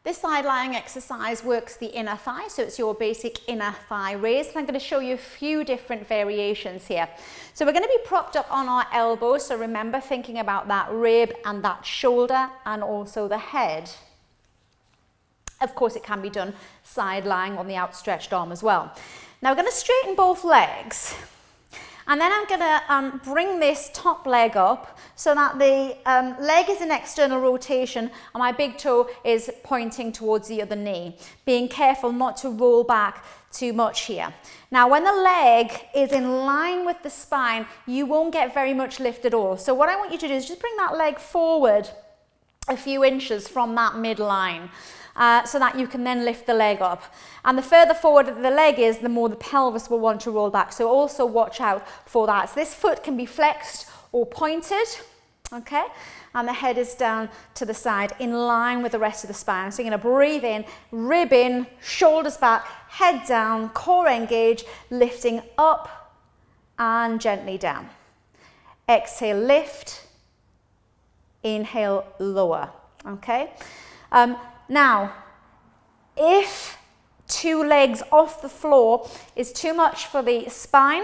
This side lying exercise works the inner thigh, so it's your basic inner thigh raise. And I'm going to show you a few different variations here. So we're going to be propped up on our elbows, so remember thinking about that rib and that shoulder and also the head. Of course, it can be done side lying on the outstretched arm as well. Now we're going to straighten both legs. And then I'm going to bring this top leg up so that the leg is in external rotation and my big toe is pointing towards the other knee. Being careful not to roll back too much here. Now when the leg is in line with the spine, you won't get very much lift at all. So what I want you to do is just bring that leg forward a few inches from that midline. So that you can then lift the leg up. And the further forward the leg is, the more the pelvis will want to roll back. So also watch out for that. So this foot can be flexed or pointed, okay? And the head is down to the side in line with the rest of the spine. So you're going to breathe in, rib in, shoulders back, head down, core engage, lifting up and gently down. Exhale, lift. Inhale, lower, okay? Now, if two legs off the floor is too much for the spine,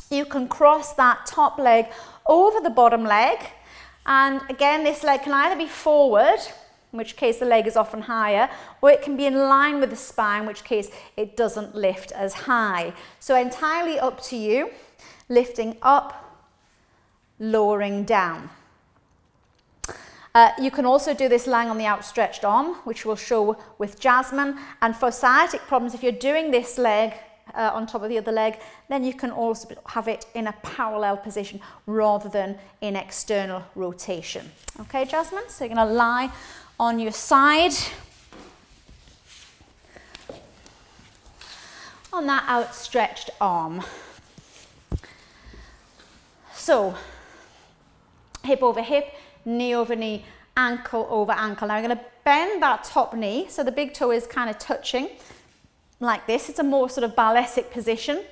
you can cross that top leg over the bottom leg. And again, this leg can either be forward, in which case the leg is often higher, or it can be in line with the spine, in which case it doesn't lift as high. So entirely up to you, lifting up, lowering down. You can also do this lying on the outstretched arm, which we'll show with Jasmine. And for sciatic problems, if you're doing this leg on top of the other leg, then you can also have it in a parallel position rather than in external rotation. Okay, Jasmine? So you're going to lie on your side on that outstretched arm. So, hip over hip, knee over knee, ankle over ankle. Now I'm going to bend that top knee so the big toe is kind of touching like this. It's a more sort of balletic position.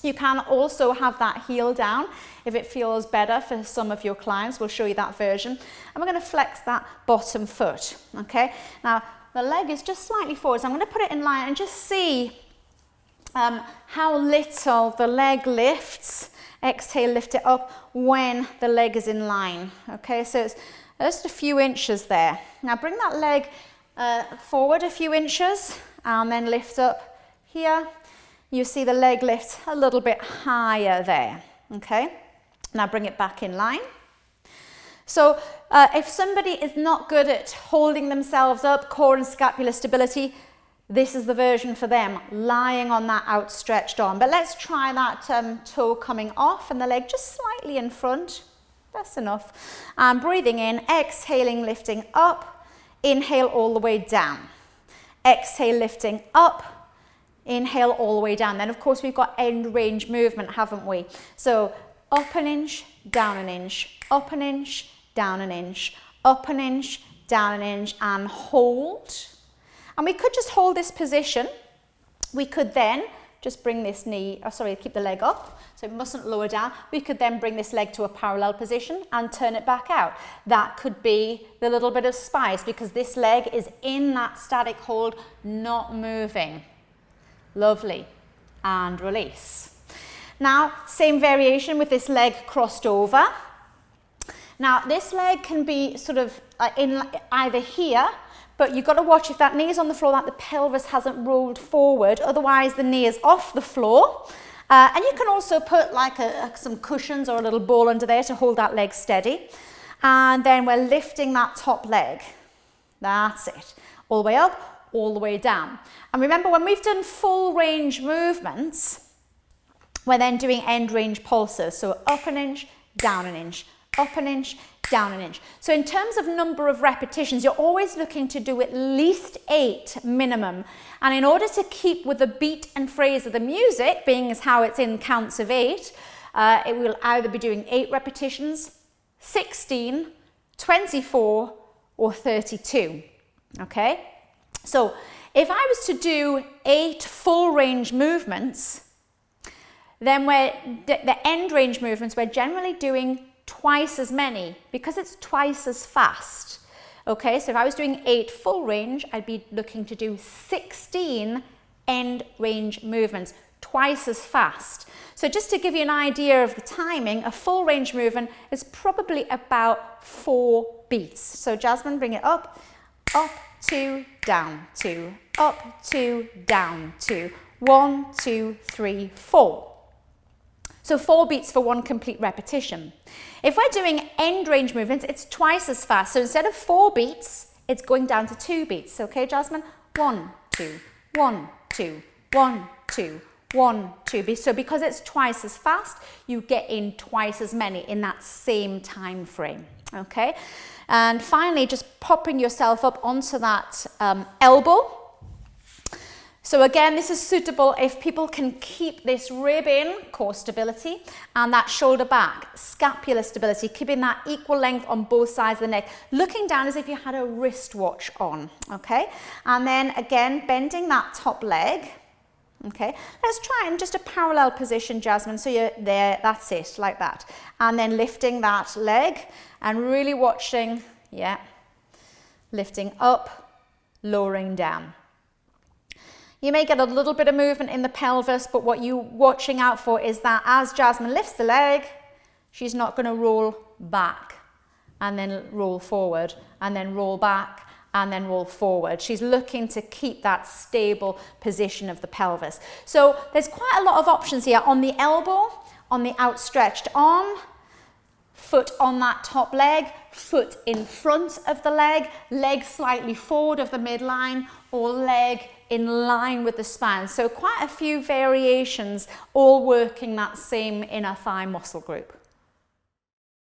You can also have that heel down if it feels better for some of your clients. We'll show you that version. And we're going to flex that bottom foot. Okay. Now the leg is just slightly forward, so I'm going to put it in line and just see how little the leg lifts. Exhale, lift it up when the leg is in line. Okay, so it's just a few inches there. Now bring that leg forward a few inches and then lift up here. You see the leg lift a little bit higher there. Okay, now bring it back in line. So if somebody is not good at holding themselves up, core and scapular stability, this is the version for them, lying on that outstretched arm. But let's try that toe coming off and the leg just slightly in front. That's enough. And breathing in, exhaling, lifting up. Inhale all the way down. Exhale, lifting up. Inhale all the way down. Then, of course, we've got end range movement, haven't we? So up an inch, down an inch, up an inch, down an inch, up an inch, down an inch, and hold. And we could just hold this position. We could then just bring this knee, keep the leg up, so it mustn't lower down. We could then bring this leg to a parallel position and turn it back out. That could be the little bit of spice because this leg is in that static hold, not moving. Lovely. And release. Now, same variation with this leg crossed over. Now, this leg can be sort of in either here, but you've got to watch if that knee is on the floor that the pelvis hasn't rolled forward, otherwise the knee is off the floor. And you can also put like some cushions or a little ball under there to hold that leg steady. And then we're lifting that top leg. That's it. All the way up, all the way down. And remember, when we've done full range movements, we're then doing end range pulses. So up an inch, down an inch, up an inch, down an inch. So in terms of number of repetitions, you're always looking to do at least 8 minimum. And in order to keep with the beat and phrase of the music, being as how it's in counts of 8, it will either be doing 8 repetitions, 16, 24, or 32. Okay? So if I was to do 8 full range movements, then the end range movements, we're generally doing twice as many because it's twice as fast. Okay, so if I was doing 8 full range, I'd be looking to do 16 end range movements, twice as fast. So just to give you an idea of the timing, a full range movement is probably about 4 beats. So Jasmine, bring it up, 2, down, 2, up, 2, down, 2, 1, 2, 3, 4. So 4 beats for 1 complete repetition. If we're doing end range movements, it's twice as fast. So instead of 4 beats, it's going down to 2 beats. Okay, Jasmine? 1, 2, 1, 2, 1, 2, 1, 2. So because it's twice as fast, you get in twice as many in that same time frame. Okay? And finally, just popping yourself up onto that elbow. So again, this is suitable if people can keep this rib in, core stability, and that shoulder back, scapular stability, keeping that equal length on both sides of the neck, looking down as if you had a wristwatch on, okay? And then again, bending that top leg, okay? Let's try in just a parallel position, Jasmine, so you're there, that's it, like that. And then lifting that leg and really watching, yeah, lifting up, lowering down. You may get a little bit of movement in the pelvis, but what you're watching out for is that as Jasmine lifts the leg, she's not going to roll back and then roll forward and then roll back and then roll forward. She's looking to keep that stable position of the pelvis. So there's quite a lot of options here on the elbow, on the outstretched arm, foot on that top leg, foot in front of the leg slightly forward of the midline, or leg in line with the spine. So quite a few variations, all working that same inner thigh muscle group.